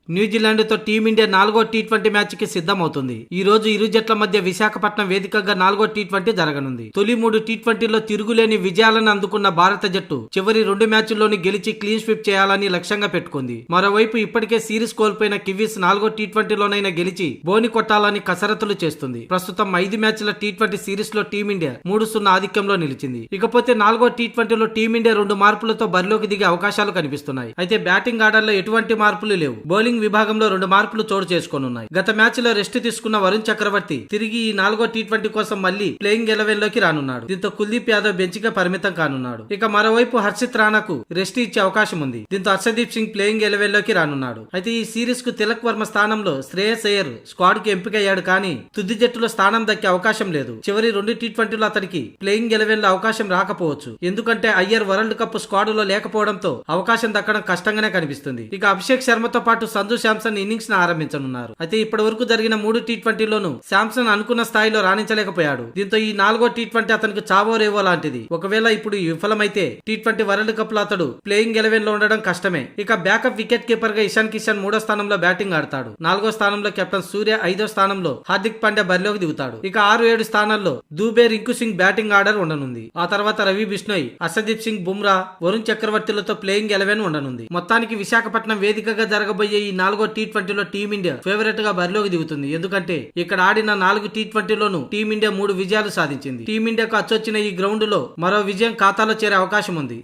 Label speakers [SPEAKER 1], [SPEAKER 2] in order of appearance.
[SPEAKER 1] New Zealand తో team India 4వ T20 match కి సిద్ధమవుతుంది. ఈ రోజు ఇరు జట్ల మధ్య విశాఖపట్నం వేదికగా 4వ టీ20 జరగనుంది. తొలి 3 టీ20లో తిరుగులేని విజయాలను అందుకున్న భారత జట్టు చివరి 2 మ్యాచ్ల్లోని గెలిచి క్లీన్ స్వీప్ చేయాలని లక్ష్యంగా పెట్టుకుంది. మరోవైపు ఇప్పటికే సిరీస్ కోల్పోయిన కివీస్ 4వ టీ20లోనైనా గెలిచి బోని కొట్టాలని కసరత్తులు చేస్తుంది. ప్రస్తుతం 5 మ్యాచ్ల టీ20 సిరీస్ లో టీమిండియా 3-0 ఆధిక్యంలో నిలిచింది. ఇకపోతే 4వ టీ20లో టీమిండియా 2 మార్పులతో బరిలోకి దిగే అవకాశాలు కనిపిస్తున్నాయి. అయితే బ్యాటింగ్ ఆర్డర్లో ఎటువంటి మార్పులు లేవు. బౌలింగ్ విభాగంలో 2 మార్పులు చోటు చేసుకోనున్నాయి. గత మ్యాచ్ లో రెస్ట్ తీసుకున్న వరుణ్ చక్రవర్తి తిరిగి ఈ 4వ టీ20 కోసం మళ్లీ ప్లేయింగ్ 11 లోకి రానున్నాడు. దీంతో కుల్దీప్ యాదవ్ బెంచ్ గా పరిమితం కానున్నాడు. ఇక మరోవైపు హర్షిత్ రాణాకు రెస్ట్ ఇచ్చే అవకాశం ఉంది. దీంతో హర్షదీప్ సింగ్ ప్లేయింగ్ 11 లోకి రానున్నాడు. అయితే ఈ సిరీస్ కు తిలక్ వర్మ స్థానంలో శ్రేయస్ అయ్యర్ స్క్వాడ్ కి ఎంపికయ్యాడు. కానీ తుది జట్టులో స్థానం దక్కే అవకాశం లేదు. చివరి 2 టీ20లో అతడికి ప్లేయింగ్ 11 లో అవకాశం రాకపోవచ్చు. ఎందుకంటే అయ్యర్ వరల్డ్ కప్ స్క్వాడ్ లో లేకపోవడంతో అవకాశం దక్కడం కష్టంగానే కనిపిస్తుంది. ఇక అభిషేక్ శర్మతో పాటు సంజు శాంసన్ ఇన్నింగ్స్ ను ఆరంభించనున్నారు. అయితే ఇప్పటి వరకు జరిగిన 3 టీ20లోనూ శాంసన్ అనుకున్న స్థాయిలో రాణించలేకపోయాడు. దీంతో ఈ 4వ టీ20 అతనికి చావో రేవో లాంటిది. ఒకవేళ ఇప్పుడు విఫలమైతే టీ20 వరల్డ్ కప్ లో అతడు ప్లేయింగ్ 11 లో ఉండడం కష్టమే. ఇక బ్యాకప్ వికెట్ కీపర్ గా ఇషాన్ కిషన్ 3వ స్థానంలో బ్యాటింగ్ ఆడతాడు. 4వ స్థానంలో కెప్టెన్ సూర్య, 5వ స్థానంలో హార్దిక్ పాండ్యా బరిలోకి దిగుతాడు. ఇక 6-7 స్థానాల్లో దూబే, రింకు సింగ్ బ్యాటింగ్ ఆర్డర్ ఉండనుంది. ఆ తర్వాత రవి బిష్ణోయ్, హర్షదీప్ సింగ్, బుమ్రా, వరుణ్ చక్రవర్తిలతో ప్లేయింగ్ 11 ఉండనుంది. మొత్తానికి విశాఖపట్నం వేదికగా జరగబోయే ఈ 4వ టీ20లో టీమిండియా ఫేవరెట్ గా బరిలోకి దిగుతుంది. ఎందుకంటే ఇక్కడ ఆడిన 4 టీ20లోనూ టీమిండియా 3 విజయాలు సాధించింది. టీమిండియాకు అచ్చొచ్చిన ఈ గ్రౌండ్ లో మరో విజయం ఖాతాలో చేరే అవకాశం ఉంది.